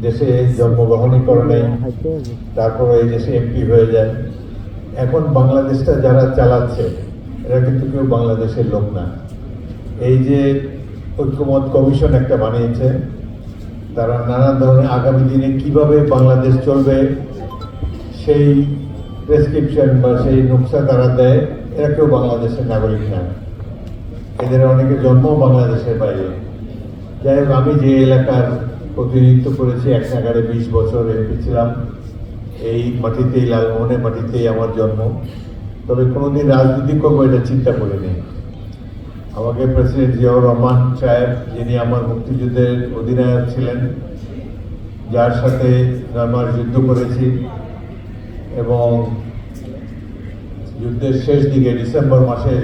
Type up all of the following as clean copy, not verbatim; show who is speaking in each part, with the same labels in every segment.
Speaker 1: দেশে জন্মগ্রহণই করে নাই, তারপরে এই দেশে এমপি হয়ে যায়। এখন বাংলাদেশটা যারা চালাচ্ছে এরা কিন্তু কেউ বাংলাদেশের লোক না। এই যে ঐক্যমত কমিশন একটা বানিয়েছে, তারা নানা ধরনের আগামী দিনে কিভাবে বাংলাদেশ চলবে সেই প্রেসক্রিপশন বা সেই নকশা তারা দেয়। এরা কেউ বাংলাদেশের নাগরিক না, এদের অনেকে জন্ম বাংলাদেশের বাইরে। যাই হোক, আমি যে এলাকার প্রতিনিধিত্ব করেছি, এক নাগারে 20 বছর এমপি ছিলাম, এই মাটিতেই, লালমোহনের মাটিতেই আমার জন্ম। তবে কোনোদিন রাজনীতি করবো এটা চিন্তা করিনি। আমাকে প্রেসিডেন্ট জিয়াউর রহমান সাহেব, যিনি আমার মুক্তিযুদ্ধের অধিনায়ক ছিলেন, যার সাথে 9 মাস যুদ্ধ করেছি, এবং যুদ্ধের শেষ দিকে ডিসেম্বর মাসের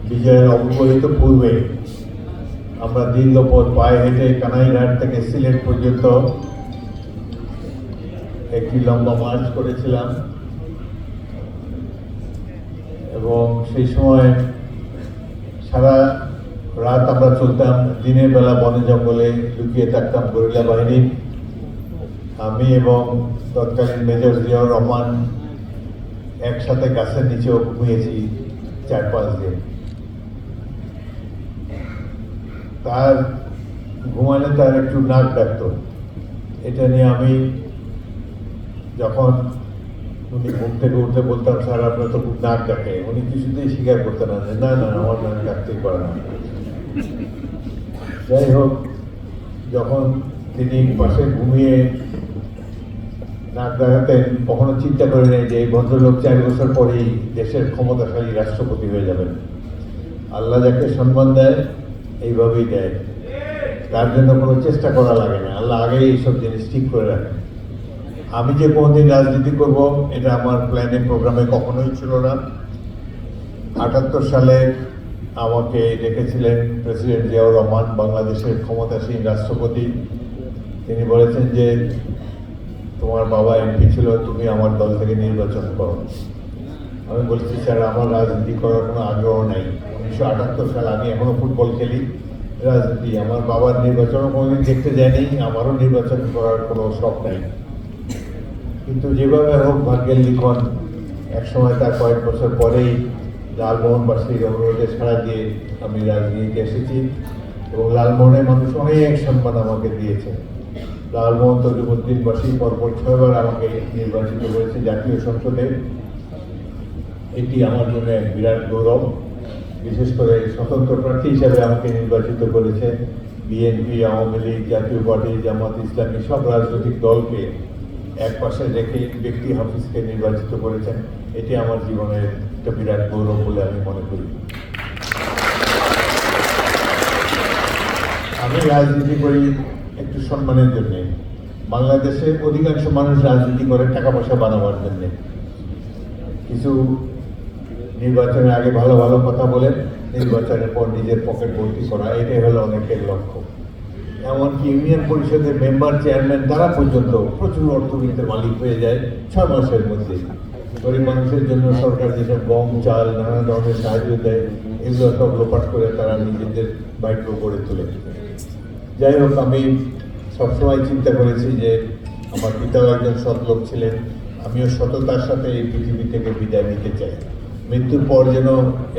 Speaker 1: বিজয়ের অব্যবহিত পূর্বে আমরা দীর্ঘ পথ পায়ে হেঁটে কানাইঘাট থেকে সিলেট পর্যন্ত একটি লম্বা মার্চ করেছিলাম। এবং সেই সময় সারা রাত আমরা চলতাম, দিনের বেলা বনে জঙ্গলে লুকিয়ে থাকতাম গরিলা বাহিনী। আমি এবং তৎকালীন মেজর জিয়াউর রহমান একসাথে গাছের নিচেও ঘুমিয়েছি 4-5 দিন। তার ঘুমালে তার একটু নাক ডাকত। এটা নিয়ে আমি যখন উনি ঘুম থেকে উঠতে বলতাম, স্যার আপনার তো খুব নাক ডাকে, উনি কিছুতেই স্বীকার করতেন না, না না আমার নাক ডাকতেই পারে না। যাই হোক, যখন তিনি পাশে ঘুমিয়ে নাক ডাকাতেন, কখনো চিন্তা করে নেই যে এই ভদ্রলোক 4 বছর পরেই দেশের ক্ষমতাশালী রাষ্ট্রপতি হয়ে যাবেন। আল্লাহ যাকে সম্মান দেয় এইভাবেই দেয়, তার জন্য কোনো চেষ্টা করা লাগে না, আল্লাহ আগেই এইসব জিনিস ঠিক করে রাখেন। আমি যে কোনোদিন রাজনীতি করব এটা আমার প্ল্যানে প্রোগ্রামে কখনোই ছিল না। 78 সালে আমাকে ডেকেছিলেন প্রেসিডেন্ট জিয়াউর রহমান, বাংলাদেশের ক্ষমতাসীন রাষ্ট্রপতি। তিনি বলেছেন যে তোমার বাবা এমপি ছিল, তুমি আমার দল থেকে নির্বাচন করো। আমি বলছি, স্যার আমার রাজনীতি করার কোনো আগ্রহ নাই। 1978 সাল, আমি এখনো ফুটবল খেলি, রাজনীতি আমার বাবার নির্বাচনও কোনোদিন দেখতে যায়নি, আমারও নির্বাচন করার কোনো শখ নাই। কিন্তু যেভাবে হোক ভাগ্যের লিখন, একসময় তার কয়েক বছর পরেই লালমোহনবাসীর অনুরোধে সাড়া দিয়ে আমি রাজনীতিতে এসেছি, এবং লালমোহনের মানুষ অনেক সম্মান আমাকে দিয়েছে। লালমোহন তজুমুদ্দিনবাসী পরপর 6 বার আমাকে নির্বাচিত করেছে জাতীয় সংসদে। এটি আমার জন্য এক বিরাট গৌরব। বিশেষ করে স্বতন্ত্র প্রার্থী হিসাবে আমাকে নির্বাচিত করেছে বিএনপি, আওয়ামী লীগ, জাতীয় পার্টি, জামাত ইসলামী সব রাজনৈতিক দলকে এক পাশে রেখে ব্যক্তি হাফিজকে নির্বাচিত করেছেন। এটি আমার জীবনের একটা বিরাট গৌরব বলে আমি মনে করি। আমি রাজনীতি করি একটু সম্মানের জন্যে। বাংলাদেশে অধিকাংশ মানুষ রাজনীতি করে টাকা পয়সা বানাবার জন্যে। কিছু নির্বাচনের আগে ভালো ভালো কথা বলে নির্বাচনের পর নিজের পকেট ভর্তি করা, এটাই হলো অনেকের লক্ষ্য। এমনকি ইউনিয়ন পরিষদের মেম্বার, চেয়ারম্যান তারা পর্যন্ত প্রচুর অর্থনীতির মালিক হয়ে যায় 6 মাসের মধ্যে। গরিব মানুষের জন্য সরকার যেসব গম, চাল, নানা ধরনের সাহায্য দেয়, এগুলো সব লোপাট করে তারা নিজেদের বাইক গড়ে তোলে। যাই হোক, আমি সবসময় চিন্তা করেছি যে আমার পিতাও একজন সৎ লোক ছিলেন, আমিও সততার সাথে এই পৃথিবী থেকে বিদায় নিতে চাই। মৃত্যুর পর যেন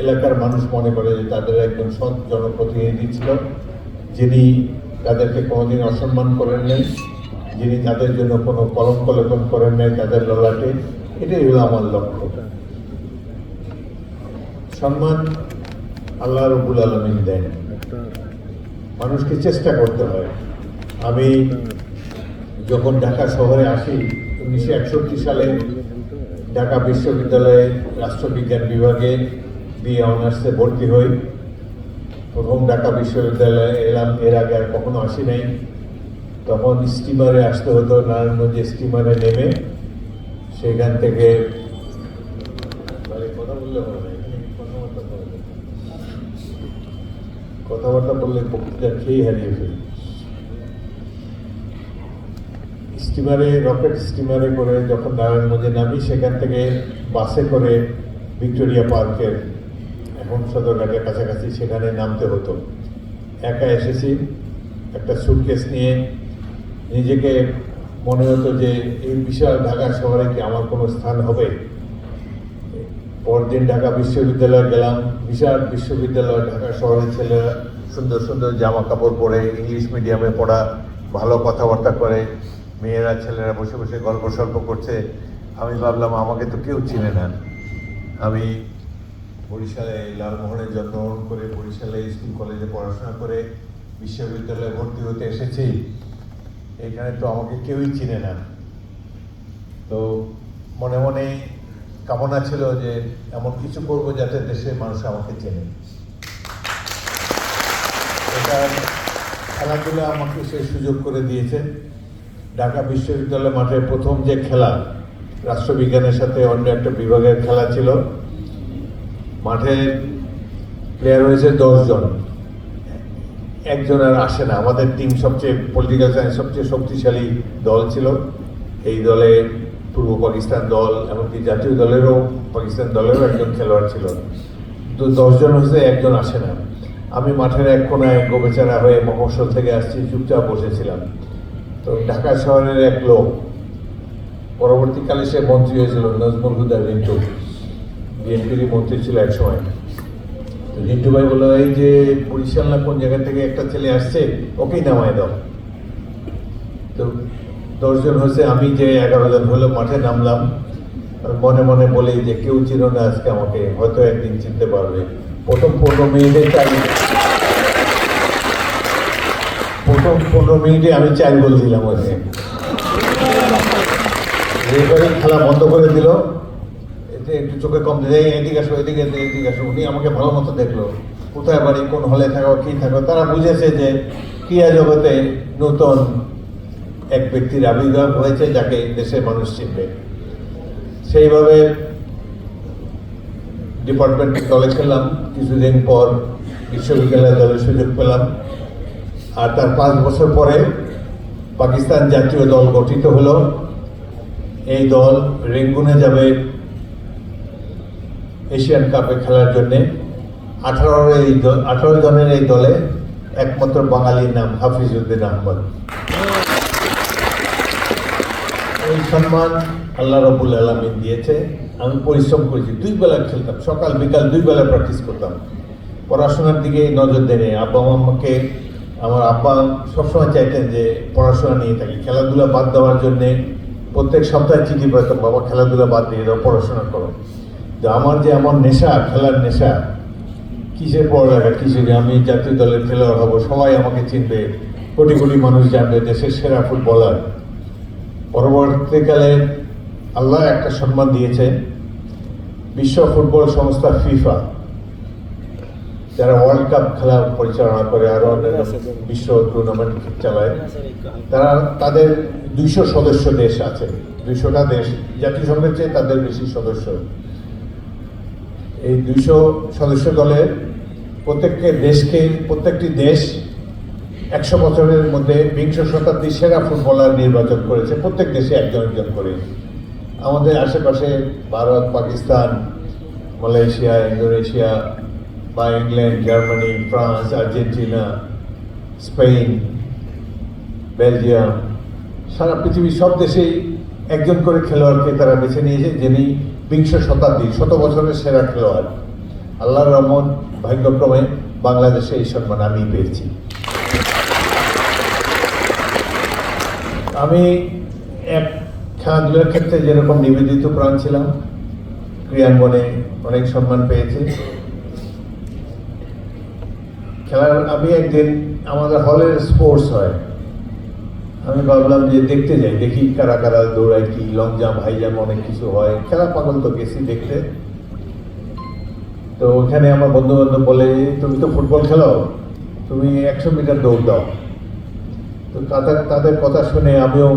Speaker 1: এলাকার মানুষ মনে করে যে তাদের একজন সৎ জনপ্রতিনিধি ছিল, যিনি তাদেরকে কোনোদিন অসম্মান করেন নাই, যিনি তাদের জন্য কোনো কলঙ্ক লেপন করেন নাই তাদের ললাটে। এটাই হলো আমার লক্ষ্য। সম্মান আল্লাহ রাব্বুল আলামিন দেন, মানুষকে চেষ্টা করতে হয়। আমি যখন ঢাকা শহরে আসি 1961 সালে ঢাকা বিশ্ববিদ্যালয়ে রাষ্ট্রবিজ্ঞান বিভাগে বিএ অনার্সে ভর্তি হই। প্রথম ঢাকা বিশ্ববিদ্যালয়ে এলাম, এর আগে আর কখনো আসি নাই। তখন স্টিমারে আসতে হতো, নারায়ণগঞ্জে স্টিমারে নেমে সেখান থেকে কথা বললে হবে না, এখানে কথাবার্তা বললে বক্তৃতা খেয়েই হারিয়ে ফেলি। স্টিমারে, রকেট স্টিমারে করে যখন নারায়ণগঞ্জে নামি, সেখান থেকে বাসে করে ভিক্টোরিয়া পার্কের, এখন সদরঘাটের কাছাকাছি, সেখানে নামতে হতো। একা এসেছি একটা সুটকেস নিয়ে, নিজেকে মনে হতো যে এই বিশাল ঢাকা শহরে কি আমার কোনো স্থান হবে। পরদিন ঢাকা বিশ্ববিদ্যালয়ে গেলাম, বিশাল বিশ্ববিদ্যালয়, ঢাকা শহরের ছেলেরা সুন্দর সুন্দর জামা কাপড় পরে, ইংলিশ মিডিয়ামে পড়া, ভালো কথাবার্তা করে, মেয়েরা ছেলেরা বসে বসে গল্প সল্প করছে। আমি ভাবলাম আমাকে তো কেউ চিনে না। আমি বরিশালে লালমোহনে জন্মগ্রহণ করে বরিশালে স্কুল কলেজে পড়াশোনা করে বিশ্ববিদ্যালয়ে ভর্তি হতে এসেছি, এখানে তো আমাকে কেউই চিনে না। তো মনে মনে কামনা ছিল যে এমন কিছু করবো যাতে দেশের মানুষ আমাকে চেনে। এটা খেলাধুলা আমাকে সেই সুযোগ করে দিয়েছে। ঢাকা বিশ্ববিদ্যালয় মাঠে প্রথম যে খেলা, রাষ্ট্রবিজ্ঞানের সাথে অন্য একটা বিভাগের খেলা ছিল, মাঠে প্লেয়ার হয়েছে 10 জন, একজন আর আসে না। আমাদের টিম সবচেয়ে, পলিটিক্যাল সায়েন্স সবচেয়ে শক্তিশালী দল ছিল। এই দলে পূর্ব পাকিস্তান দল, এমনকি জাতীয় দলেরও, পাকিস্তান দলেরও একজন খেলোয়াড় ছিল। তো 10 জন হয়েছে, একজন আসে না। আমি মাঠের এক কোনায় গোবেচারা হয়ে মফস্বল থেকে আসছি, চুপচাপ বসেছিলাম। তো ঢাকা শহরের এক লোক, পরবর্তীকালে সে মন্ত্রী হয়েছিল, নজমুল হুদা রিন্টু, বিএনপির মন্ত্রী ছিল এক সময়। তো রিন্টু ভাই বললো, এই যে বরিশাল না কোন জায়গা থেকে একটা ছেলে আসছে, ওকেই নামায় দাও। তো 10 জন হয়েছে, আমি যে 11 জন হলো মাঠে নামলাম। মনে মনে বলি যে কেউ চিনো না আজকে আমাকে, হয়তো একদিন চিনতে পারবে। প্রথম 15 মিনিটে আমি 4 গোল দিলাম। ওখানে রেফারি খেলা বন্ধ করে দিল, এতে একটু চোখে কম দিলে, এদিকে আসো, এদিকে আসো। উনি আমাকে ভালো মতো দেখলো, কোথায় বাড়ি, কোন হলে থাকো, কি থাকো। তারা বুঝেছে যে ক্রীড়া জগতে নতুন এক ব্যক্তির আবির্ভাব হয়েছে, যাকে দেশের মানুষ চিনবে। সেইভাবে ডিপার্টমেন্ট দলে খেললাম। কিছুদিন পর বিশ্ববিদ্যালয় দলের সুযোগ পেলাম। আর তার 5 বছর পরে পাকিস্তান জাতীয় দল গঠিত হলো। এই দল রেঙ্গুনে যাবে এশিয়ান কাপে খেলার জন্যে। 18 জনের এই দলে একমাত্র বাঙালির নাম হাফিজউদ্দিন আহমদ। এই সম্মান আল্লাহ রাব্বুল আলামিন দিয়েছে। আমি পরিশ্রম করেছি, 2 বেলা খেলতাম, সকাল বিকাল 2 বেলা প্র্যাকটিস করতাম। পড়াশোনার দিকে নজর দেনে আব্বা আমাকে, আমার আব্বা সবসময় চাইতেন যে পড়াশোনা নিয়ে থাকি। খেলাধুলা বাদ দেওয়ার জন্যে প্রত্যেক সপ্তাহে চিঠি পেতাম, বাবা খেলাধুলা বাদ দিয়ে দাও, পড়াশোনা করো। তো আমার যে এমন নেশা, খেলার নেশা, কিসের পড়ালেখা, কিসের, আমি জাতীয় দলের খেলোয়াড় হব, সবাই আমাকে চিনবে, কোটি কোটি মানুষ জানবে, দেশের সেরা ফুটবলার। পরবর্তীকালে আল্লাহ একটা সম্মান দিয়েছে, বিশ্ব ফুটবল সংস্থা ফিফা, যারা ওয়ার্ল্ড কাপ খেলা পরিচালনা করে, আরো অন্যান্য বিশ্ব টুর্নামেন্ট চালায়, তারা, তাদের 200 সদস্য দেশ আছে। 200টা দেশ, জাতিসংঘের চেয়ে তাদের বেশি সদস্য। এই 200 সদস্য দলের প্রত্যেকটি দেশ 100 বছরের মধ্যে 20 শতাব্দীর সেরা ফুটবলার নির্বাচন করেছে। প্রত্যেক দেশে একজন একজন করে। আমাদের আশেপাশে ভারত, পাকিস্তান, মালয়েশিয়া, ইন্দোনেশিয়া বা England, Germany, France, Argentina, Spain, Belgium, সারা পৃথিবীর সব দেশেই একজন করে খেলোয়াড়কে তারা বেছে নিয়েছে, যিনি 20 শতাব্দীর, 100 বছরের সেরা খেলোয়াড়। আল্লাহর রহমত, ভাগ্যক্রমে বাংলাদেশে এই সম্মান আমি পেয়েছি। আমি এক খেলাধুলার ক্ষেত্রে যেরকম নিবেদিত প্রাণ ছিলাম, ক্রীড়াঙ্গনে অনেক সম্মান পেয়েছি। আমি একদিন, আমাদের হলের স্পোর্টস হয়, আমি ভাবলাম যে দেখতে যাই, দেখি কারা কারা দৌড়ায়, কি লং জাম্প, হাই জাম্প, অনেক কিছু হয়। খেলা পাগল তো গেছি দেখতে। তো ওখানে আমার বন্ধু বান্ধব বলে, তুমি তো ফুটবল খেলো, তুমি 100 মিটার দৌড় দাও। তো তাদের কথা শুনে আমিও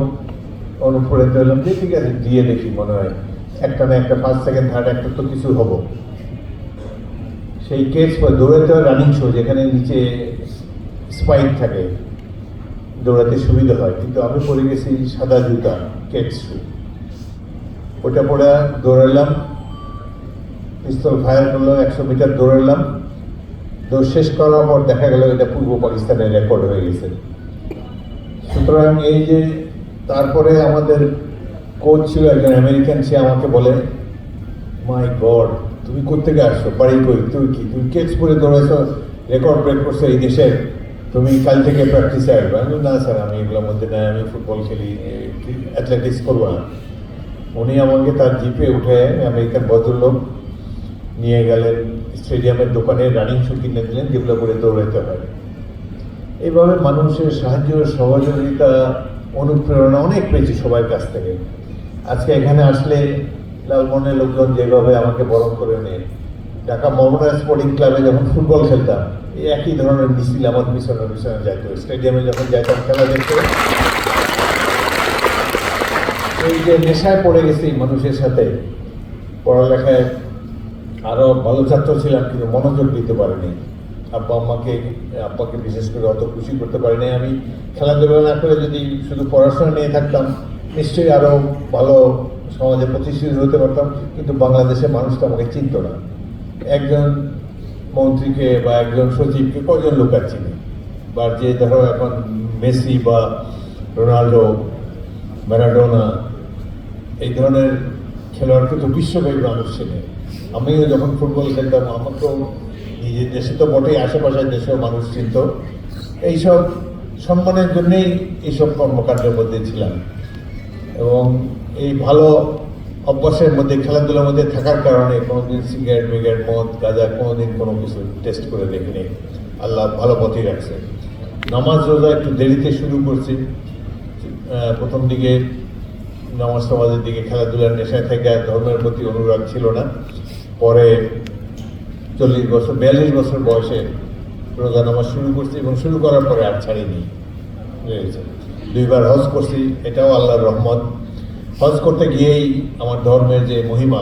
Speaker 1: অনুপ্রাণিত হলাম যে ঠিক আছে, দিয়ে দেখি, মনে হয় একটা না একটা, 1 সেকেন্ড থার্ড একটা তো কিছু হবো। সেই কেটস দৌড়াতে হয় রানিং শো, যেখানে নিচে স্পাইক থাকে, দৌড়াতে সুবিধা হয়। কিন্তু আমি পরে গেছি সাদা জুতা, কেটস শু, ওটা পরে দৌড়ালাম। পিস্তল ফায়ার করলো, 100 মিটার দৌড়ালাম। দৌড় শেষ করার পর দেখা গেল এটা পূর্ব পাকিস্তানের রেকর্ড হয়ে গেছে। সুতরাং এই যে তারপরে আমাদের কোচ ছিল একজন আমেরিকান, সে আমাকে বলে, মাই গড, তুমি কোত্থেকে আসছো, বাড়ি কই, তুই কি তুমি কেটস পরে দৌড়াইছো, রেকর্ড ব্রেক করছো এই দেশের, তুমি কাল থেকে প্র্যাকটিসে আসবে? আমি বললাম, না স্যার, আমি এগুলোর মধ্যে নাই, আমি ফুটবল খেলি, অ্যাথলেটিক্স করবো না। উনি আমাকে তার জিপে উঠে, আমেরিকান ভদ্রলোক, নিয়ে গেলেন স্টেডিয়ামের দোকানে, রানিং শু কিনে দিলেন, যেগুলো করে দৌড়াতে হয়। এইভাবে মানুষের সাহায্য, সহযোগিতা, অনুপ্রেরণা অনেক পেয়েছি সবার কাছ থেকে। আজকে এখানে আসলে লালমোহনের লোকজন যেভাবে আমাকে বরণ করে নেয়, ঢাকা মোহামেডান স্পোর্টিং ক্লাবে যখন ফুটবল খেলতাম, এই একই ধরনের মিছিল আমার পিছনে পিছনে যাইতো। স্টেডিয়ামে যখন যাইতাম খেলা দেখতে, এই যে নেশায় পড়ে গেছি মানুষের সাথে, পড়ালেখায় আরও ভালো ছাত্র ছিলাম কিন্তু মনোযোগ দিতে পারিনি। আব্বাকে বিশেষ করে অত খুশি করতে পারিনি। আমি খেলাধুলা না করে যদি শুধু পড়াশোনা নিয়ে থাকতাম, নিশ্চয়ই আরও ভালো সমাজে প্রতিষ্ঠিত হতে পারতাম, কিন্তু বাংলাদেশের মানুষ তো আমাকে চিনত না। একজন মন্ত্রীকে বা একজন সচিবকে কজন লোক আর চিনি, বা যে ধরো এখন মেসি বা রোনাল্ডো, ম্যারাডোনা, এই ধরনের খেলোয়াড়কে তো বিশ্বব্যাপী মানুষ চেনে। আমিও যখন ফুটবল খেলতাম, আমাকেও নিজের দেশে তো বটেই, আশেপাশের দেশেও মানুষ চিনত। এইসব সম্মানের জন্যেই এইসব কর্মকাণ্ডের মধ্যে ছিলাম, এবং এই ভালো অভ্যাসের মধ্যে, খেলাধুলার মধ্যে থাকার কারণে কোনোদিন সিগারেট মিগারেট, মদ, গাঁজা কোনোদিন কোনো কিছু টেস্ট করে দেখিনি। আল্লাহ ভালো পথেই রাখছে। নামাজ রোজা একটু দেরিতে শুরু করছি। প্রথম দিকে নামাজ টামাজের দিকে, খেলাধুলার নেশায় থেকে ধর্মের প্রতি অনুরাগ ছিল না। পরে 40 বছর 42 বছর বয়সে রোজা নামাজ শুরু করছি, এবং শুরু করার পরে আর ছাড়িনি। 2বার হজ করছি, এটাও আল্লাহর রহমত। হজ করতে গিয়েই আমার ধর্মের যে মহিমা,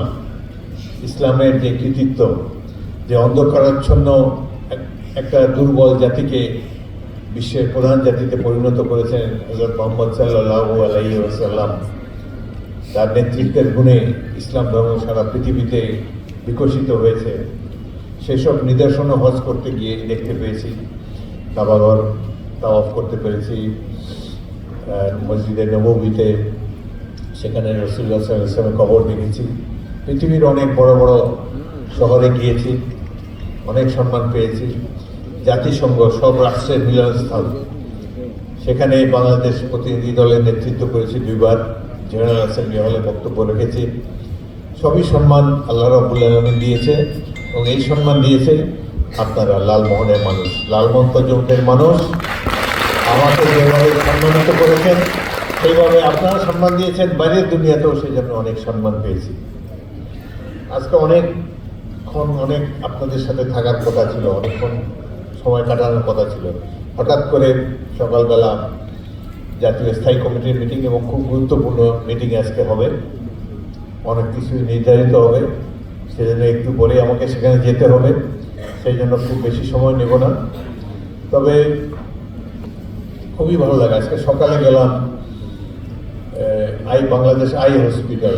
Speaker 1: ইসলামের যে কৃতিত্ব, যে অন্ধকারাচ্ছন্ন একটা দুর্বল জাতিকে বিশ্বের প্রধান জাতিতে পরিণত করেছেন হযরত মুহাম্মদ সাল্লাল্লাহু আলাইহি ওয়াসাল্লাম, তার নেতৃত্বের গুণে ইসলাম ধর্ম সারা পৃথিবীতে বিকশিত হয়েছে, সেসব নিদর্শনও হজ করতে গিয়ে দেখতে পেয়েছি। কাবাঘর তাওয়াফ করতে পেরেছি, মসজিদে নববীতে, সেখানে রাসূলুল্লাহ সাল্লাল্লাহু আলাইহি ওয়াসাল্লামের কবর দেখেছি। পৃথিবীর অনেক বড় বড় শহরে গিয়েছি, অনেক সম্মান পেয়েছি। জাতিসংঘ, সব রাষ্ট্রের মিলনস্থল, সেখানে বাংলাদেশ প্রতিনিধি দলের নেতৃত্ব করেছি 2বার, জেনারেল অ্যাসেম্বলি হলে বক্তব্য রেখেছি। সবই সম্মান আল্লাহ রাব্বুল আলামিন দিয়েছে, এবং এই সম্মান দিয়েছে আপনারা, লালমোহনের মানুষ, লালমোহন তর্জমতের মানুষ। আমাকে যেভাবে সম্মানিত করেছেন, সেইভাবে আপনারা সম্মান দিয়েছেন, বাইরের দুনিয়াতেও সেই জন্য অনেক সম্মান পেয়েছি। আজকে অনেকক্ষণ আপনাদের সাথে থাকার কথা ছিল, অনেকক্ষণ সময় কাটানোর কথা ছিল। হঠাৎ করে সকালবেলা জাতীয় স্থায়ী কমিটির মিটিং, এবং খুব গুরুত্বপূর্ণ মিটিং আজকে হবে, অনেক কিছুই নির্ধারিত হবে, সেজন্য একটু পরে আমাকে সেখানে যেতে হবে। সেই জন্য খুব বেশি সময় নেব না। তবে খুবই ভালো লাগে। আজকে সকালে গেলাম বাংলাদেশ আই হসপিটাল,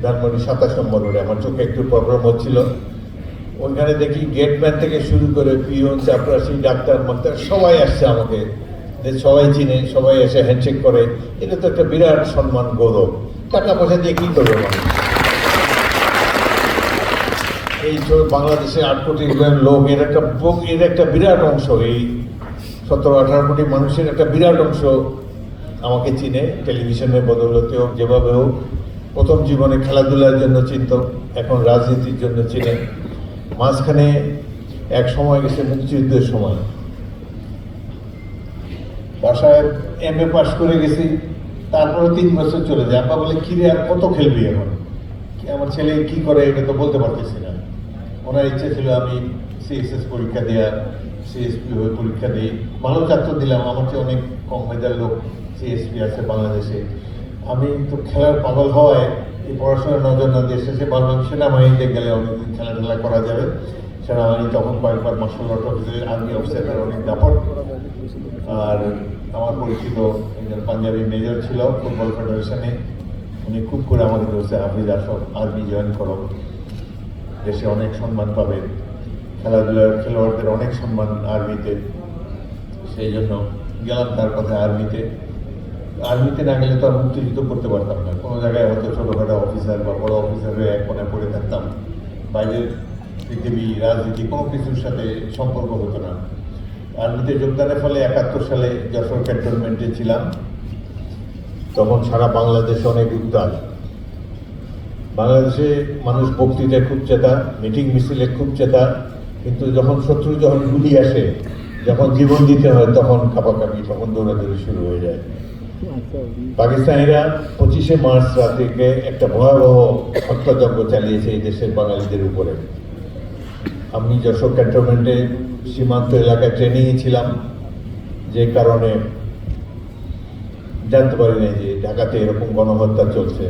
Speaker 1: ধানমন্ডি 27 নম্বর রোডে। আমার চোখে একটু প্রবলেম হচ্ছিল, ওইখানে দেখি গেটম্যান থেকে শুরু করে পিয়ন, চাপরাশি, ডাক্তার মাস্টার সবাই আসছে আমাকে, সবাই চিনে, সবাই এসে হ্যান্ডশেক করে। এটা তো একটা বিরাট সম্মান, গৌরব। টাকা পয়সা দিয়ে কী করবে মানুষ? এই বাংলাদেশে 8 কোটি লোক, এর একটা বিরাট অংশ, এই 17-18 কোটি মানুষের একটা বিরাট অংশ আমাকে চিনে, টেলিভিশনের বদৌলতে হোক, যেভাবে হোক। প্রথম জীবনে খেলাধুলার জন্য চিনত, এখন রাজনীতির জন্য চিনে। মাঝখানে এক সময় গেছে মুক্তিযুদ্ধের সময়, বাসায় MA পাস করে গেছি, তারপরে 3 বছর চলে যায়। আব্বা বলে, কিরে আর কত খেলবি এখন, আমার ছেলে কি করে এটা তো বলতে পারতেছি না। ওনার ইচ্ছে ছিল আমি CSS পরীক্ষা দেওয়া, CSP হয়ে পরীক্ষা দিই, ভালো ছাত্র দিলাম। আমার চেয়ে অনেক কম মেধার লোক CSP আছে বাংলাদেশে। আমি তো খেলার পাগল হওয়ায় এই পড়াশোনার নজর না দিয়ে শেষে ভাবলাম সেনাবাহিনীতে গেলে অনেকদিন খেলাধুলা করা যাবে। সেনাবাহিনী তখন কয়েকবার মার্শাল আর্ট অফিসার, আর্মি অফিসারের অনেক দাপট। আর আমার পরিচিত একজন পাঞ্জাবি মেজর ছিল ফুটবল ফেডারেশনে, উনি খুব করে আমাকে বলছে, হাফিজ আসো, আর্মি জয়েন করো, দেশে অনেক সম্মান পাবে, খেলাধুলার খেলোয়াড়দের অনেক সম্মান আর্মিতে। সেই জন্য গেলাম তার কথা আর্মিতে না গেলে তো আর মুক্তিযুদ্ধ করতে পারতাম না। কোনো জায়গায় হয়তো ছোটোখাটো অফিসার বা বড় অফিসারের এক কোণে পড়ে থাকতাম, বাইরের পৃথিবী রাজনীতি কোনো কিছুর সাথে সম্পর্ক হতো না। আর্মিতে যোগদানের ফলে 71 সালে যশোর ক্যান্টনমেন্টে ছিলাম। তখন সারা বাংলাদেশে অনেক উত্তাল। বাংলাদেশে মানুষ বক্তৃতায় খুব চেতা, মিটিং মিছিলে খুব চেতা, কিন্তু যখন গুলি আসে, যখন জীবন দিতে হয় তখন কাঁপাকাঁপি, তখন দৌড়াদৌড়ি শুরু হয়ে যায়। পাকিস্তানিরা 25শে মার্চ রাত্রিকে একটা ভয়াবহ হত্যাযজ্ঞ চালিয়েছে এই দেশের বাঙালিদের উপরে। আমি যশোর ক্যান্টনমেন্টে সীমান্ত এলাকায় ট্রেনিংয়ে ছিলাম, যে কারণে জানতে পারি না যে ঢাকাতে এরকম গণহত্যা চলছে।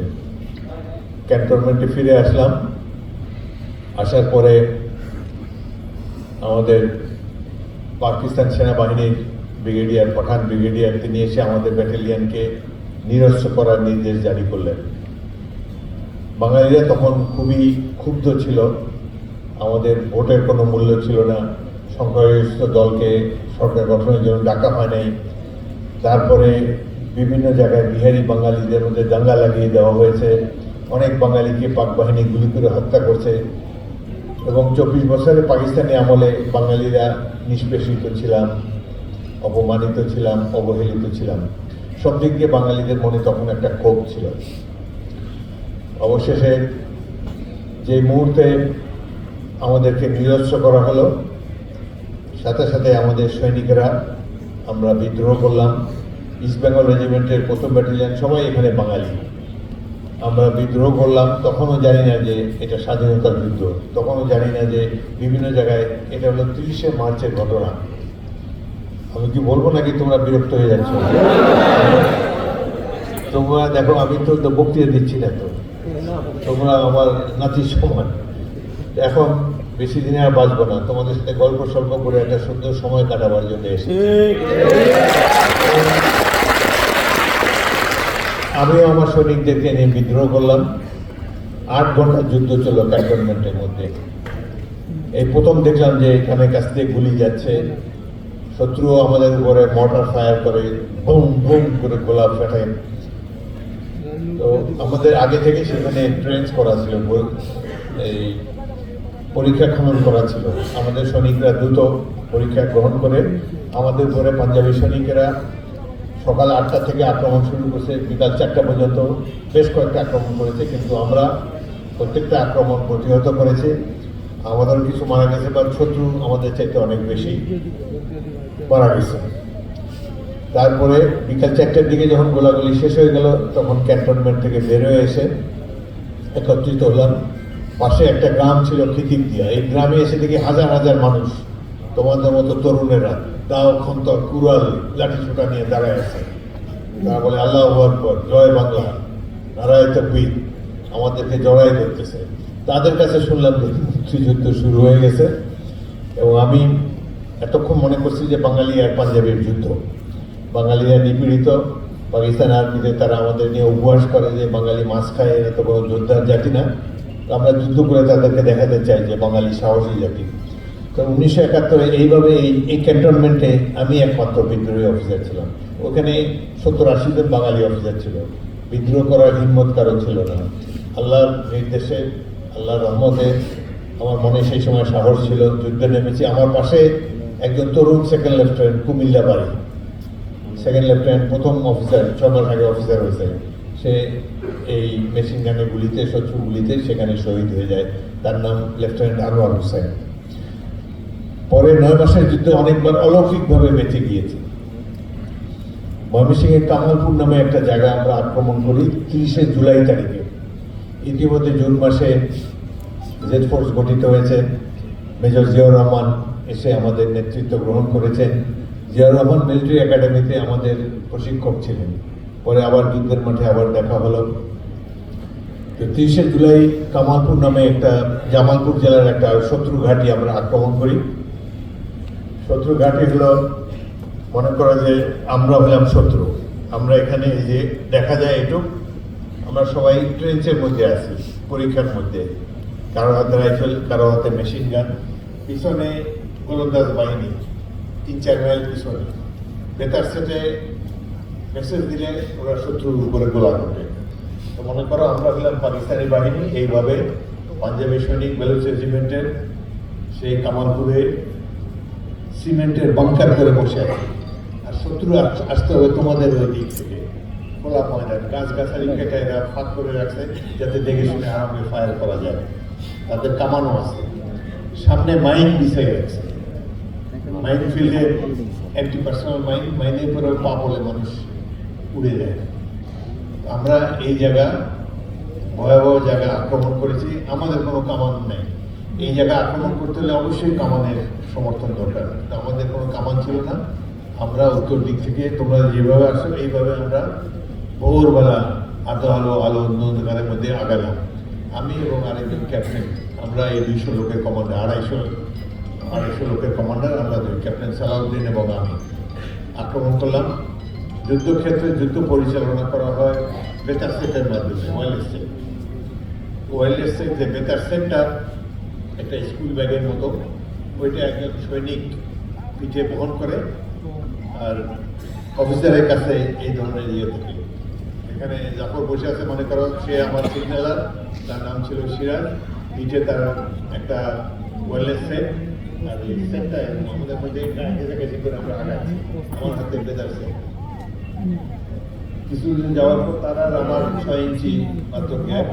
Speaker 1: ক্যান্টনমেন্টে ফিরে আসলাম। আসার পরে আমাদের পাকিস্তান সেনাবাহিনীর ব্রিগেডিয়ার, পাঠান ব্রিগেডিয়ার, তিনি এসে আমাদের ব্যাটালিয়নকে নিরস্ত্র করার নির্দেশ জারি করলেন। বাঙালিরা তখন খুবই ক্ষুব্ধ ছিল। আমাদের ভোটের কোনো মূল্য ছিল না, সংখ্যাগরিষ্ঠ দলকে সরকার গঠনের জন্য ডাকা হয় নাই। তারপরে বিভিন্ন জায়গায় বিহারি বাঙালিদের মধ্যে দাঙ্গা লাগিয়ে দেওয়া হয়েছে, অনেক বাঙালিকে পাক বাহিনী গুলি করে হত্যা করছে, এবং 24 বছরের পাকিস্তানি আমলে বাঙালিরা নিষ্পেষিত ছিলাম, অপমানিত ছিলাম, অবহেলিত ছিলাম। সব দিক দিয়ে বাঙালিদের মনে তখন একটা ক্ষোভ ছিল। অবশেষে যে মুহূর্তে আমাদেরকে নিরস্ত্র করা হলো, সাথে সাথে আমাদের সৈনিকেরা আমরা বিদ্রোহ করলাম। ইস্ট বেঙ্গল রেজিমেন্টের 1ম ব্যাটালিয়ন সবাই এখানে বাঙালি। আমরা বিদ্রোহ করলাম। তখনও জানি না যে এটা স্বাধীনতার যুদ্ধ, তখনও জানি না যে বিভিন্ন জায়গায় এটা হলো 30শে মার্চের ঘটনা। আমি কি বলবো নাকি তোমরা বিরক্ত হয়ে যাচ্ছ? তোমরা দেখো, আমি তো বক্তৃতা দিচ্ছি না, তো তোমরা আমার নাতির সমান। এখন বেশি দিনে আর বাঁচবো না, তোমাদের সাথে গল্প সল্প করে একটা সুন্দর সময় কাটাবার জন্য এসেছি। আমিও আমার সৈনিকদেরকে নিয়ে বিদ্রোহ করলাম। 8 ঘন্টার যুদ্ধ চলল ক্যান্টনমেন্টের মধ্যে। এই প্রথম দেখলাম যে এখানে কাছ থেকে গুলি যাচ্ছে, শত্রুও আমাদের উপরে মর্টার ফায়ার করে, বুম বুম করে গোলা ফেটে। তো আমাদের আগে থেকে সেখানে ট্রেন্স করা ছিল, এই পরীক্ষা খনন করা ছিল। আমাদের সৈনিকরা দ্রুত পরীক্ষা গ্রহণ করে আমাদের উপরে পাঞ্জাবি সৈনিকেরা সকাল 8টা থেকে আক্রমণ শুরু করছে, বিকাল 4টা পর্যন্ত বেশ কয়েকটা আক্রমণ করেছে, কিন্তু আমরা প্রত্যেকটা আক্রমণ প্রতিহত করেছি। আমাদের কিছু মারা গেছে, বা শত্রু আমাদের চাইতে অনেক বেশি মারা গেছে। তারপরে বিকাল 4টার দিকে যখন গোলাগুলি শেষ হয়ে গেল, তখন ক্যান্টনমেন্ট থেকে বের হয়ে এসে একত্রিত হলাম। পাশে একটা গ্রাম ছিল খিতিকদিয়া। এই গ্রামে এসে দেখি হাজার হাজার মানুষ, তোমাদের মতো তরুণেরা, দাও, খন্তর, কুড়াল, লাঠি ছোটা নিয়ে দাঁড়ায় আছে। তারা বলে আল্লাহু আকবার, জয় বাংলা, নারায়ে তাকবীর, আমাদেরকে জড়াই করতেছে। তাদের কাছে শুনলাম যে মুক্তিযুদ্ধ শুরু হয়ে গেছে, এবং আমি এতক্ষণ মনে করছি যে বাঙালি আর পাঞ্জাবের যুদ্ধ। বাঙালিরা নিপীড়িত, পাকিস্তান আর্মিতে তারা আমাদের নিয়ে উপহাস করে যে বাঙালি মাছ খায়, এরা তো কোনো যোদ্ধার জাতি না। আমরা যুদ্ধ করে তাদেরকে দেখাতে চাই যে বাঙালি সাহসী জাতি। তো 1971 এইভাবে এই ক্যান্টনমেন্টে আমি একমাত্র বিদ্রোহী অফিসার ছিলাম। ওখানে 70-80 জন বাঙালি অফিসার ছিল। বিদ্রোহ করার হিম্মত কারো ছিল না। আল্লাহর নির্দেশে, আল্লাহর রহমতে আমার মনে সেই সময় সাহস ছিল, যুদ্ধে নেমেছি। আমার পাশে একজন তরুণ সেকেন্ড লেফটেন্যান্ট, কুমিল্লা বাড়ি, সেকেন্ড লেফটেন্যান্ট, প্রথম অফিসার, 6 মাস আগে অফিসার হয়েছে। সে এই মেশিন গানের গুলিতে, শত্রু গুলিতে সেখানে শহীদ হয়ে যায়। তার নাম লেফটেন্যান্ট আনোয়ার হোসেন। পরে 9 মাসের যুদ্ধে অনেকবার অলৌকিকভাবে বেঁচে গিয়েছে। ময়মনসিংহের কামালপুর নামে একটা জায়গা আমরা আক্রমণ করি 30শে জুলাই তারিখে। ইতিমধ্যে জুন মাসে জেড ফোর্স গঠিত হয়েছে। মেজর জিয়াউর রহমান এসে আমাদের নেতৃত্ব গ্রহণ করেছেন। জিয়াউর রহমান মিলিটারি একাডেমিতে আমাদের প্রশিক্ষক ছিলেন। পরে আবার যুদ্ধের মাঠে আবার দেখা হলো। তো 30শে জুলাই কামালপুর নামে একটা, জামালপুর জেলার একটা শত্রু ঘাঁটি আমরা আক্রমণ করি। শত্রু ঘাঁটি হলো, মনে করা যে আমরা হলাম শত্রু। আমরা এখানে এই যে দেখা যায় একটু, আমরা সবাই ট্রেঞ্চের মধ্যে আছি, পরীক্ষার মধ্যে। কারো হাতে রাইফেল, কারো হাতে মেশিন গান, পিছনে গোলন্দাজ বাহিনী 3-4 মাইল পিছনে। তো বেতার সেটে মেসেজ দিলে ওরা শত্রুর উপরে গোলা করবে। তো মনে করো আমরা হলাম পাকিস্তানি বাহিনী, এইভাবে পাঞ্জাবি সৈনিক বেলুচ রেজিমেন্টের সেই কামালপুরে সিমেন্টের বাংকার করে বসে আছে, আর শত্রু আসতে হবে তোমাদের ওই দিক থেকে। খোলা ময়দান, গাছগাছালি কেটে এরা ফাঁক করে রাখছে যাতে দেখে শুনে আরামে ফায়ার করা যায়। তাদের কামানো আছে, সামনে মাইন বিছাই রাখছে, মাইন ফিল্ডে অ্যান্টি পার্সোনাল মাইনের উপরেও পা পড়লে মানুষ উড়ে যায়। আমরা এই জায়গা, ভয়াবহ জায়গা আক্রমণ করেছি, আমাদের কোনো কামান নেই। এই জায়গা আক্রমণ করতে হলে অবশ্যই কামানের সমর্থন দরকার, আমাদের কোনো কামান ছিল না। আমরা উত্তর দিক থেকে তোমরা যেভাবে আসো এইভাবে আমরা ভোরবেলা আলো অন্ধকারের মধ্যে আগালাম। আমি এবং আরেকজন ক্যাপ্টেন, আমরা এই 200 লোকের কমান্ডার, আড়াইশো লোকের কমান্ডার, আমরা ক্যাপ্টেন সালাউদ্দিন এবং আমি আক্রমণ করলাম। যুদ্ধক্ষেত্রে যুদ্ধ পরিচালনা করা হয় বেতার সেটের মাধ্যমে। ওয়ারলেস সেট, যে বেতার সেটটা একটা স্কুল ব্যাগের মতো, ওইটা একজন সৈনিক পিঠে বহন করে, আর অফিসারের কাছে এই ধরনের ইয়ে থাকে। এখানে জাফর বসে আছে, মনে করো সে আমার সিগন্যালার, তার নাম ছিল সিরাজ, পিঠে তার একটা ওয়ারলেস সেট, আর এই সেটটা আমাদের মধ্যে কাছাকাছি করে আমরা আগাচ্ছি, আমার হাতে বেতার সেট। কিছুদিন যাওয়ার পর তারা আমার 6 ইঞ্চি মাত্র গ্যাপ।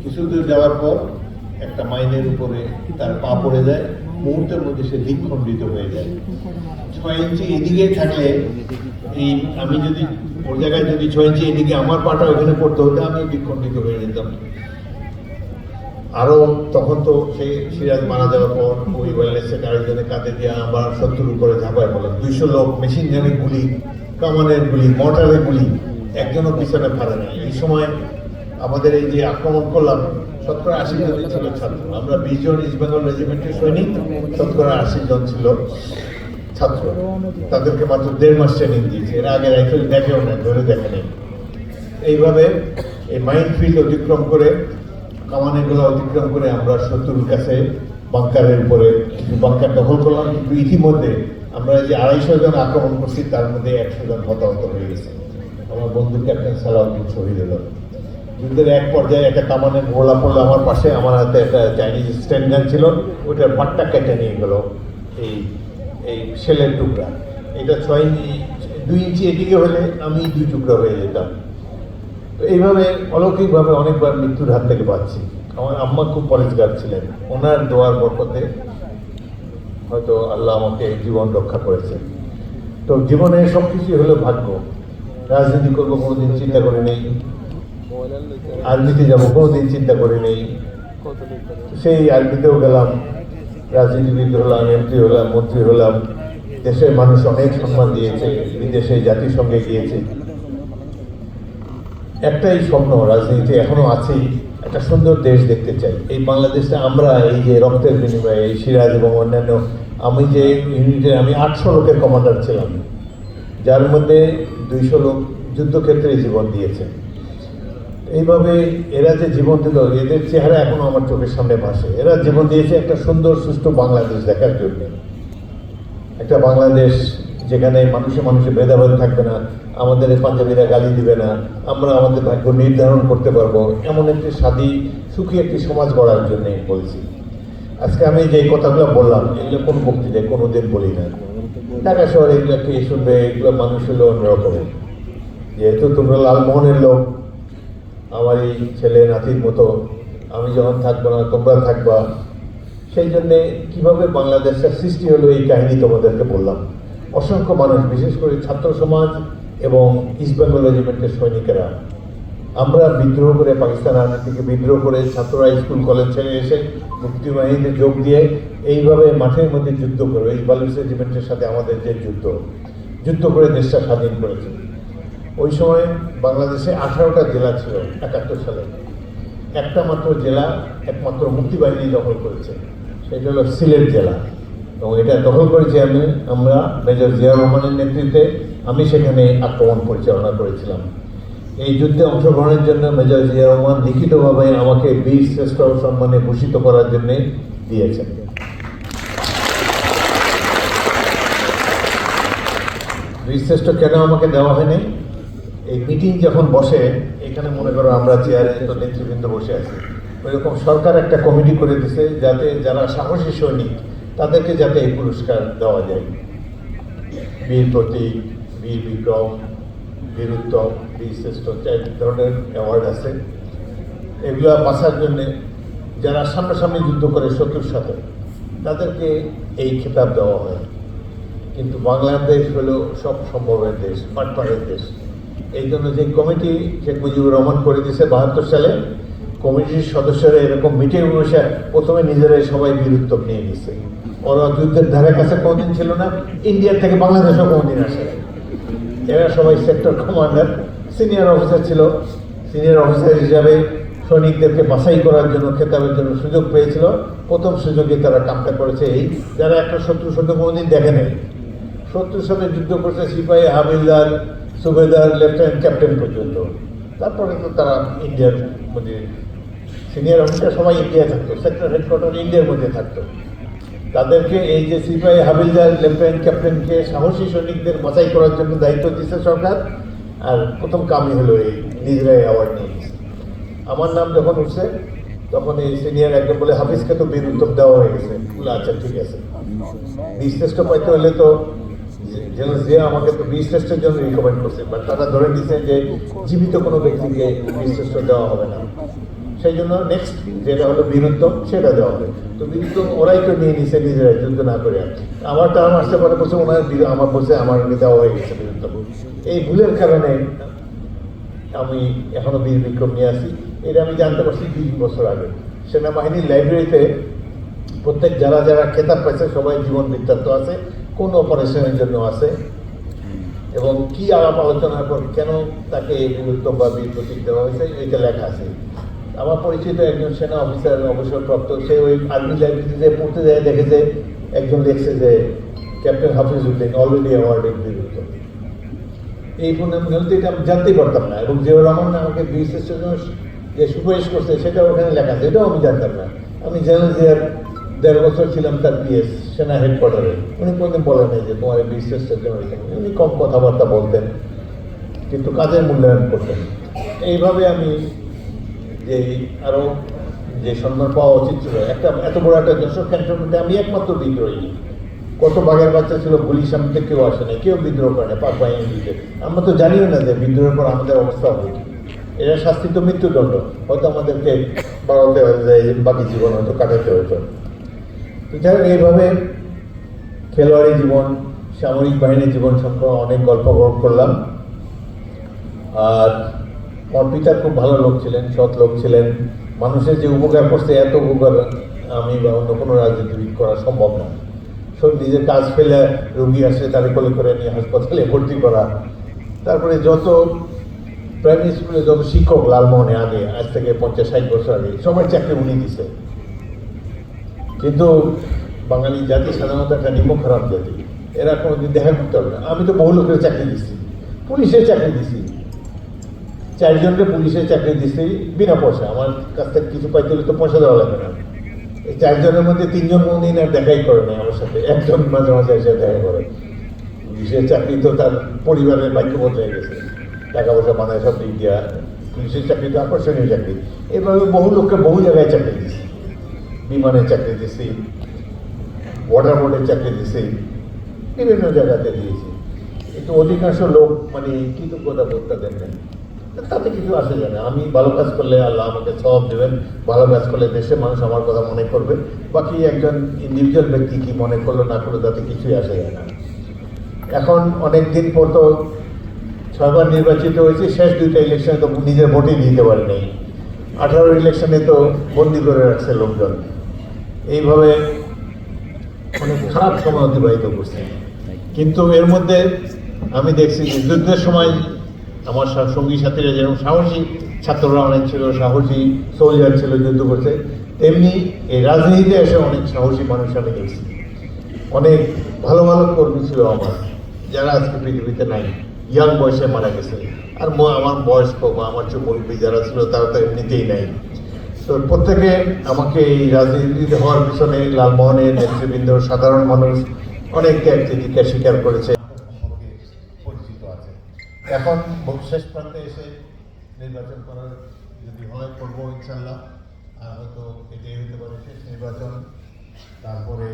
Speaker 1: কিছুদূর যাওয়ার পর একটা মাইনের উপরে তার পা পড়ে যায়, মুহূর্তের মধ্যে সে দ্বিখণ্ডিত হয়ে যায়। 6 ইঞ্চি এদিকে থাকলে এই আমি যদি ওর জায়গায় যদি 6 ইঞ্চি এদিকে আমার পাটা ওখানে পড়তে হতো, আমি দ্বিখণ্ডিত হয়ে যেতাম। আরো তখন তো সেই সিরাজ মারা যাওয়ার পর ওই ওয়ারলেস সেট আরেকজনের কাঁধে দিয়ে আবার শত্রুর উপরে ঝাঁপায় পড়লাম। 200 লোক, মেশিন গানের গুলি, কামানের গুলি, মর্টারের গুলি, একজনও পিছনে ফাড়ে নাই। এই সময় আমাদের এই যে আক্রমণ করলাম, শতকরা 80 জন ছিল ছাত্র। আমরা 20 জন ইস্ট বেঙ্গল রেজিমেন্টের সৈনিক, শতকরা 80 জন ছিল ছাত্র। তাদেরকে মাত্র 1.5 মাস ট্রেনিং দিয়েছে, এর আগে রাইফেল দেখেও না, ধরে দেখে নেই। এইভাবে এই মাইন ফিল্ড অতিক্রম করে, কামানেগুলো অতিক্রম করে আমরা শত্রুর কাছে বাংকারের উপরে কিছু বাংকার দখল করলাম। কিন্তু ইতিমধ্যে আমরা যে 250 জন আক্রমণ করছি, তার মধ্যে 100 জন হতাহত হয়ে গেছে। আমার বন্ধু ক্যাপ্টেন সালাউদ্দিন শহীদ হল। যুদ্ধের এক পর্যায়ে একটা কামানের গোলা পড়লো আমার পাশে, আমার হাতে একটা চাইনিজ স্ট্যান্ড গান ছিল, ওইটার বাটটা কেটে নিয়ে গেল এই শেলের টুকরা। এটা 2 ইঞ্চি এদিকে হলে আমি 2 টুকরা হয়ে যেতাম। তো এইভাবে অলৌকিকভাবে অনেকবার মৃত্যুর হাত থেকে বাঁচছি। আমার আম্মা খুব পরেজগার ছিলেন, ওনার দোয়ার বরকতে হয়তো আল্লাহ আমাকে জীবন রক্ষা করেছে। তো জীবনে সব কিছুই হলো ভাগ্য। রাজনীতি করবো কোনোদিন চিন্তা করে নেই, আর্মিতে যাবো কোনোদিন চিন্তা করে নেই, সেই আর্মিতেও গেলাম, রাজনীতিবিদ হলাম, এমপি হলাম, মন্ত্রী হলাম। দেশের মানুষ অনেক সম্মান দিয়েছে, বিদেশে জাতিসংঘে গিয়েছে। একটাই স্বপ্ন রাজনীতি এখনো আছেই, একটা সুন্দর দেশ দেখতে চাই। এই বাংলাদেশে আমরা এই যে রক্তের বিনিময়ে এই সিরাজ এবং অন্যান্য, আমি যে ইউনিটের আমি 800 লোকের কমান্ডার ছিলাম, যার মধ্যে 200 লোক যুদ্ধক্ষেত্রে জীবন দিয়েছে। এইভাবে এরা যে জীবন দিল, এদের চেহারা এখনো আমার চোখের সামনে ভাসে। এরা জীবন দিয়েছে একটা সুন্দর সুষ্ঠু বাংলাদেশ দেখার জন্য, একটা বাংলাদেশ যেখানে মানুষে মানুষে ভেদাভেদ থাকবে না, আমাদের পাঞ্জাবিরা গালি দিবে না, আমরা আমাদের ভাগ্য নির্ধারণ করতে পারবো, এমন একটি স্বাধীন সুখী একটি সমাজ গড়ার জন্য বলছি। আজকে আমি যে কথাগুলো বললাম, এগুলো কোন বক্তৃতায় কোনোদিন বলি না। ঢাকা শহরে এগুলো কে শুনবে, এগুলো মানুষ হলো অন্যরকম। যেহেতু তোমরা লালমোহনের লোক, আমার এই ছেলে নাতির মতো, আমি যখন থাকবো না তোমরা থাকবা, সেই জন্যে কীভাবে বাংলাদেশের সৃষ্টি হলো এই কাহিনী তোমাদেরকে বললাম। অসংখ্য মানুষ, বিশেষ করে ছাত্র সমাজ এবং ইস্ট বেঙ্গল রেজিমেন্টের সৈনিকেরা, আমরা বিদ্রোহ করে, পাকিস্তান আর্মি থেকে বিদ্রোহ করে ছাত্ররা স্কুল কলেজ ছেড়ে এসে মুক্তিবাহিনীতে যোগ দিয়ে এইভাবে মাঠের মধ্যে যুদ্ধ করে, এই বালুচ রেজিমেন্টের সাথে আমাদের যে যুদ্ধ করে দেশটা স্বাধীন করেছে। ওই সময় বাংলাদেশে 18টা জেলা ছিল 71 সালে। একটা মাত্র জেলা একমাত্র মুক্তিবাহিনী দখল করেছে, সেটা হলো সিলেট জেলা। এবং এটা দখল করেছি আমরা মেজর জিয়াউর রহমানের নেতৃত্বে। আমি সেখানে আক্রমণ পরিচালনা করেছিলাম। এই যুদ্ধে অংশগ্রহণের জন্য মেজর জিয়াউর রহমান লিখিতভাবে আমাকে বীর শ্রেষ্ঠ সম্মানে ভূষিত করার জন্য দিয়েছেন। বীরশ্রেষ্ঠ কেন আমাকে দেওয়া হয়নি? এই মিটিং যখন বসে, এখানে মনে করো আমরা চেয়ারে তো নেতৃবৃন্দ বসে আছি, ওইরকম সরকার একটা কমিটি করে দিছে যাতে যারা সাহসী সৈনিক তাদেরকে যাতে এই পুরস্কার দেওয়া যায়। বীর প্রতীক, বীর বিক্রম, বীর উত্তম, বীরশ্রেষ্ঠ, 4 ধরনের অ্যাওয়ার্ড আছে। এগুলো বাঁচার জন্যে যারা সামনাসামনি যুদ্ধ করে শত্রুর সাথে তাদেরকে এই খেতাব দেওয়া হয়। কিন্তু বাংলাদেশ হলো সব সম্ভবের দেশ, পাটপাড়ের দেশ। এই জন্য যে কমিটি শেখ মুজিবুর রহমান করে দিয়েছে 72 সালে, কমিটির সদস্যরা এরকম মিটিং বসে প্রথমে নিজেরাই সবাই বীরত্ব নিয়ে নিছে। ওরা যুদ্ধের ধারে কাছে কোনোদিন ছিল না, ইন্ডিয়া থেকে বাংলাদেশও কোনোদিন আসে না। এরা সবাই সেক্টর কমান্ডার, সিনিয়র অফিসার ছিল। সিনিয়র অফিসার হিসাবে সৈনিকদেরকে বাছাই করার জন্য, খেতাবের জন্য সুযোগ পেয়েছিল। প্রথম সুযোগে তারা কামটা করেছে এই, যারা একটা শত্রুর সাথে কোনোদিন দেখে নেই। শত্রুর সাথে যুদ্ধ করছে সিপাহী, হাবিলদার, সুবেদার, লেফটেন্যান্ট, ক্যাপ্টেন পর্যন্ত। তারপরে তো তারা ইন্ডিয়ার মধ্যে সিনিয়র অফিসার সবাই ইন্ডিয়া থাকতো, সেক্টর হেডকোয়ার্টার ইন্ডিয়ার মধ্যে থাকতো। তাদেরকে এই যে সিপাহী, হাবিলদার, লেফটেন্যান্ট, ক্যাপ্টেনকে সাহসী সৈনিকদের বাছাই করার জন্য দায়িত্ব দিচ্ছে সরকার। আর প্রথম কামই হলো এই নিজেরাই অ্যাওয়ার্ড নিয়ে নিচ্ছে। আমার নাম যখন উঠছে তখন এই সিনিয়র একজন বলে, হাফিজকে তো বীর উত্তম দেওয়া হয়ে গেছে। বলে আচ্ছা ঠিক আছে, বীরশ্রেষ্ঠ পাইতে হলে তো যেন যে আমাকে তো বীরশ্রেষ্ঠের জন্য রিকমেন্ড করছে, বাট তারা ধরে নিচ্ছেন যে জীবিত কোনো ব্যক্তিকে বীরশ্রেষ্ঠ দেওয়া হবে না। সেই জন্য নেক্সট যেটা হলো বীরুত্তম সেটা দেওয়া হবে। তো বীরুত্তম ওরাই তো নিয়ে নিছে নিজেরাই, যুদ্ধ না করে। আমার টার্ম আসতে পারে বলছে ওনার আমার বলছে আমার দেওয়া হয়ে গেছে বীরুত্তম। এই ভুলের কারণে আমি এখনো বীর বিক্রম নিয়ে আসি। এটা আমি জানতে পারছি 20 বছর আগে। সেনাবাহিনীর লাইব্রেরিতে প্রত্যেক যারা যারা খেতাব পাইছে সবাই জীবন বৃত্তান্ত আছে, কোন অপারেশনের জন্য আছে, এবং কি আলাপ আলোচনার পর কেন তাকে এই বীরুত্তম বা বীর প্রতীক দেওয়া হয়েছে এটা লেখা আছে। আমার পরিচিত একজন সেনা অফিসার অবসরপ্রাপ্ত, সে ওই আর্মি লাইব্রেরিতে পড়তে যায়, দেখেছে একজন লিখছে যে captain Hafizuddin already awarded Bir Uttom. এই ফোনে আমি এটা আমি জানতেই পারতাম না, এবং জিয়াউর রহমান আমাকে বীরশ্রেষ্ঠের জন্য যে সুপারিশ করছে সেটা ওখানে লেখা আছে, এটাও আমি জানতাম না। আমি জেনারেল জিয়ার 1.5 বছর ছিলাম তার পিএস সেনা হেডকোয়ার্টারে। উনি কোনোদিন বলেন নাই যে তোমার বীরশ্রেষ্ঠের জন্য। উনি কম কথাবার্তা বলতেন কিন্তু কাজের মূল্যায়ন করতেন। এইভাবে আমি যে আরও যে সম্মান পাওয়া উচিত ছিল, একটা এত বড় একটা দর্শক ক্যান্টনমেন্টে আমি একমাত্র বিদ্রোহী। কত বাঘের বাচ্চা ছিল, গুলির সামনে থেকে কেউ আসে না, কেউ বিদ্রোহ করে না পাক বাহিনী দিতে। আমরা তো জানিও না যে বিদ্রোহের পর আমাদের অবস্থা হবে কি। এরা শাস্তি তো মৃত্যুদণ্ড, হয়তো আমাদেরকে বাড়াতে হয়ে যায়, বাকি জীবন হয়তো কাটাতে হতো। তো যাই হোক, এইভাবে খেলোয়াড়ি জীবন, সামরিক বাহিনীর জীবন সম্পর্কে অনেক গল্প করলাম। আর আমার পিতা খুব ভালো লোক ছিলেন, সৎ লোক ছিলেন। মানুষের যে উপকার করছে এত উপকার আমি বা অন্য কোনো রাজনীতিবিদ করা সম্ভব না। সব নিজের কাজ ফেলে রোগী আসে তারে কোলে করে নিয়ে হাসপাতালে ভর্তি করা। তারপরে যত প্রাইমারি স্কুলে যত শিক্ষক লালমোহনে আগে, আজ থেকে 50-60 বছর আগে সবাই চাকরি উনি দিছে। কিন্তু বাঙালি জাতি সাধারণত একটা নিম্ন খারাপ জাতি, এরা কোনোদিন দেখা করতে পারবে না। আমি তো বহু লোকের চাকরি দিচ্ছি, পুলিশের চাকরি দিচ্ছি, 4 জনকে পুলিশের চাকরি দিচ্ছি বিনা পয়সা। আমার কাছ থেকে কিছু পাইতে হলে তো পয়সা দেওয়া লাগবে না। এই 4 জনের মধ্যে 3 জন কোনদিন আর দেখাই করে না আমার সাথে, একজন মাঝে মাঝে এসে দেখা করে। পুলিশের চাকরি তো তার পরিবারের বাক্য বদলে গেছে, টাকা পয়সা বানায় সব দিক দিয়া। পুলিশের চাকরি তো আকর্ষণীয় চাকরি। এভাবে বহু লোককে বহু জায়গায় চাকরি দিচ্ছি, বিমানের চাকরি দিচ্ছি, ওয়াটার বোর্ডের চাকরি দিচ্ছি, বিভিন্ন জায়গাতে দিয়েছি। কিন্তু অধিকাংশ লোক মানে কৃতজ্ঞতা বোধ তাদের নেই, তাতে কিছু আসে যায় না। আমি ভালো কাজ করলে আল্লাহ আমাকে সওয়াব দেবেন, ভালো কাজ করলে দেশের মানুষ আমার কথা মনে করবে। বাকি একজন ইন্ডিভিজুয়াল ব্যক্তি কি মনে করলো না করলো তাতে কিছুই আসে যায় না। এখন অনেক দিন পর তো 6 বার নির্বাচিত হয়েছে, শেষ 2টা ইলেকশনে তো নিজের ভোটই দিতে পারে নাই। 18 ইলেকশনে তো বন্দি করে রাখছে লোকজন। এইভাবে অনেক খারাপ সময় অতিবাহিত করছে। কিন্তু এর মধ্যে আমি দেখছি যে যুদ্ধের সময় আমার সঙ্গী সাথীরা যেরকম সাহসী ছাত্ররা অনেক ছিল, সাহসী সোলজার ছিল, যুদ্ধ করছে, তেমনি এই রাজনীতিতে এসে অনেক সাহসী মানুষ আমি দেখছি। অনেক ভালো ভালো কর্মী ছিল আমার, যারা আজকে পৃথিবীতে নাই, ইয়াং বয়সে মারা গেছে। আর আমার বয়স্ক বা আমার চেয়ে মুরব্বী যারা ছিল তারা তো এমনিতেই নাই। তো প্রত্যেকে আমাকে এই রাজনীতিতে হওয়ার পিছনে লালমোহনের নেতৃবৃন্দ, সাধারণ মানুষ অনেক ত্যাগ তিতিক্ষা স্বীকার করেছে। বাংলাদেশে নির্বাচন করার যদি হয় করবো ইনশাল্লাহ। আর হয়তো এটাই হতে পারে শেষ নির্বাচন। তারপরে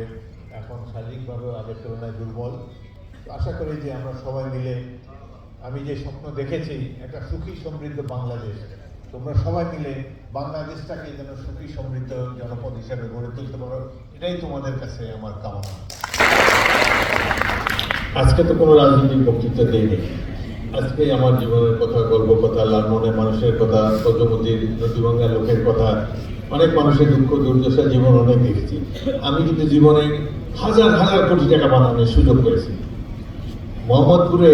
Speaker 1: এখন শারীরিকভাবে আগের তুলনায় দুর্বল। আশা করি যে আমরা সবাই মিলে, আমি যে স্বপ্ন দেখেছি একটা সুখী সমৃদ্ধ বাংলাদেশ, তোমরা সবাই মিলে বাংলাদেশটাকে যেন সুখী সমৃদ্ধ জনপদ হিসাবে গড়ে তুলতে পারো, এটাই তোমাদের কাছে আমার কামনা। আজকে তো কোনো রাজনৈতিক বক্তৃতা দিইনি, আজকে আমার জীবনের কথা, গল্প কথা, লালমনের মানুষের কথা, পদ্মপতির নদীভাঙ্গার লোকের কথা, অনেক মানুষের দুঃখ দুর্দশা জীবন অনেক দেখেছি। আমি কিন্তু জীবনে হাজার হাজার কোটি টাকা বানানোর সুযোগ পেয়েছি। মোহাম্মদপুরে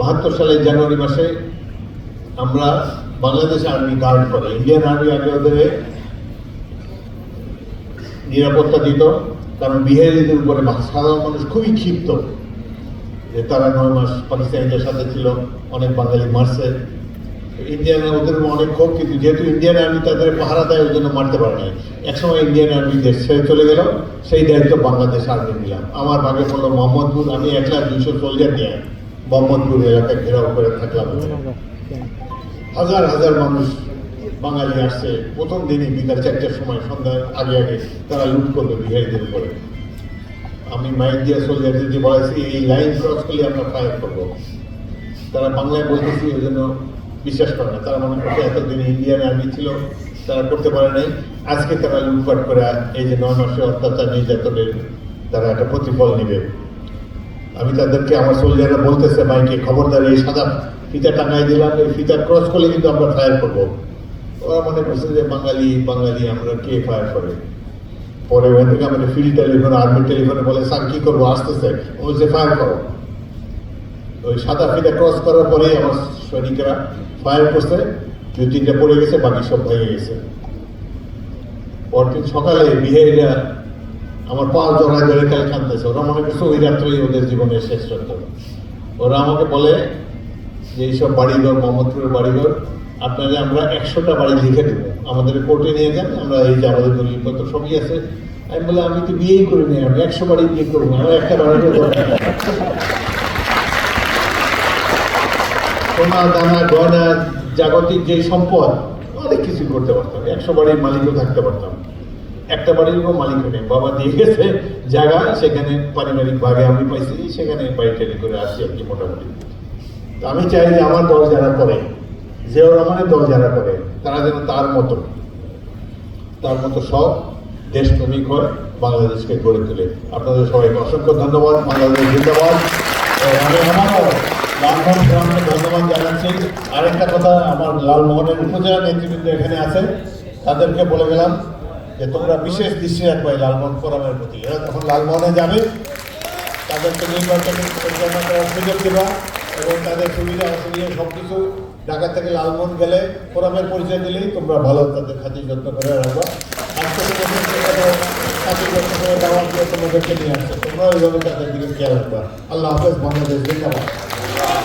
Speaker 1: 72 সালের জানুয়ারি মাসে আমরা বাংলাদেশ আর্মি গার্ড করে, ইন্ডিয়ান আর্মি আগে ওদের নিরাপত্তা দিত, কারণ বিহারিদের উপরে সাধারণ মানুষ খুবই ক্ষিপ্ত যে তারা 9 মাস পাকিস্তানিদের সাথে ছিল, অনেক বাঙালি মারছে। ইন্ডিয়ান ওদের অনেক ক্ষোভ, কিন্তু যেহেতু ইন্ডিয়ান আর্মি তাদের পাহারা দেয়, ওই জন্য মারতে পারে নাই। একসময় ইন্ডিয়ান আর্মি দেশ ছেড়ে চলে গেল, সেই দায়িত্ব বাংলাদেশ আর্মি নিলাম। আমার ভাগে পড়লো মোহাম্মদপুর। আমি 1,200 সোলজার নিয়ে মোহাম্মদপুর এলাকায় ঘেরাও করে থাকলাম। হাজার হাজার মানুষ বাঙালি আসছে। প্রথম দিনই বিকাল 4টার সময়, সন্ধ্যার আগে আগে তারা লুট করবে বিহারিদের উপরে। আমি মাইক দিয়া সোলজারদেরকে বলেছি এই লাইন ক্রস করলে আমরা ফায়ার করবো। তারা বাংলায় বলতেছি, ওই জন্য বিশ্বাস করে না। তারা মনে করছে এতদিন ইন্ডিয়ান আর্মি ছিল, তারা করতে পারে নাই। আজকে তারা লুটপাট করে এই যে 9 মাসের অত্যাচার নির্যাতনের তারা একটা প্রতিফল নেবে। আমি তাদেরকে, আমার সোলজাররা বলতেছে মাইকে, খবরদার এই সাদা ফিতা টাঙাই দিলাম, এই ফিতা ক্রস করলে কিন্তু আমরা ফায়ার করবো। ওরা মনে করছে যে বাঙালি বাঙালি, আমরা কে ফায়ার করে। পরে ওখান থেকে আমাদের ফিল্ড টেলিফোন, আর্মি টেলিফোনে বলে স্যার কি করবো, আসতেছে। ও বলছে ফায়ার করো। ওই সাদা ফিতা ক্রস করার পরেই আমার সৈনিকেরা ফায়ার করছে। 2-3টা পড়ে গেছে, বাকি সব ভেঙে গেছে। পরদিন সকালে বিহারিরা আমার পা জড়ায় ধরে খেলে কাঁদতেছে। ওরা মনে করছে ওই রাত্রেই ওদের জীবনের শেষ রাত্র। ওরা আমাকে বলে যে এইসব বাড়িঘর, মোহাম্মদপুরের বাড়িঘর আপনারা আমরা 100টা বাড়ি লিখে দেবো, আমাদের কোর্টে নিয়ে যান, আমরা এই যে আমাদের দলিলপত্র সবই আছে। আমি বলে আমি তো বিয়েই করিনি, আমি 100 বাড়ি বিয়ে করবো, আমার একটা বাড়িতে সোনা দানা গয়না জাগতিক যে সম্পদ অনেক কিছু করতে পারতাম, 100 বাড়ির মালিকও থাকতে পারতাম। একটা বাড়িরও মালিক নেই, বাবা দিয়ে গেছে জায়গা, সেখানে পারিবারিক ভাগে আমি পাইছি, সেখানে বাড়ি টাড়ি করে আসছি আর কি মোটামুটি। তো আমি চাই যে আমার দল যারা করে, জিয়াউর রহমানের দল যারা করে, তারা যেন তার মতো সব দেশপ্রেমিক হয়, বাংলাদেশকে গড়ে তোলে। আপনাদের সবাইকে অসংখ্য ধন্যবাদ। বাংলাদেশ জিন্দাবাদ। আমি আমারও লালমোহন গ্রামকে ধন্যবাদ জানাচ্ছি। আরেকটা কথা, আমার লালমোহনের উপজেলা নেতৃবৃন্দ এখানে আছে, তাদেরকে বলে গেলাম যে তোমরা বিশেষ দৃষ্টি রাখবে লালমোহন ফোরামের প্রতি। এরা তখন লালমোহনে যাবে, তাদেরকে নির্বাচনে পরিচালনা করার সুযোগ দেবা এবং তাদের সুবিধা অসুবিধা সব কিছু ঢাকা থেকে লালমোহন গেলে ফোরামের পরিচয় দিলেই তোমরা ভালো তাদের খাতির যত্ন করে রাখবা। আজকে খাতির যত্ন করে দেওয়ার জন্য তোমাদেরকে নিয়ে আসছে, তোমরা ওইভাবে তাদের দিকে খেয়াল রাখবা। আল্লাহ হাফেজ। বাংলাদেশ জিন্দাবাদ।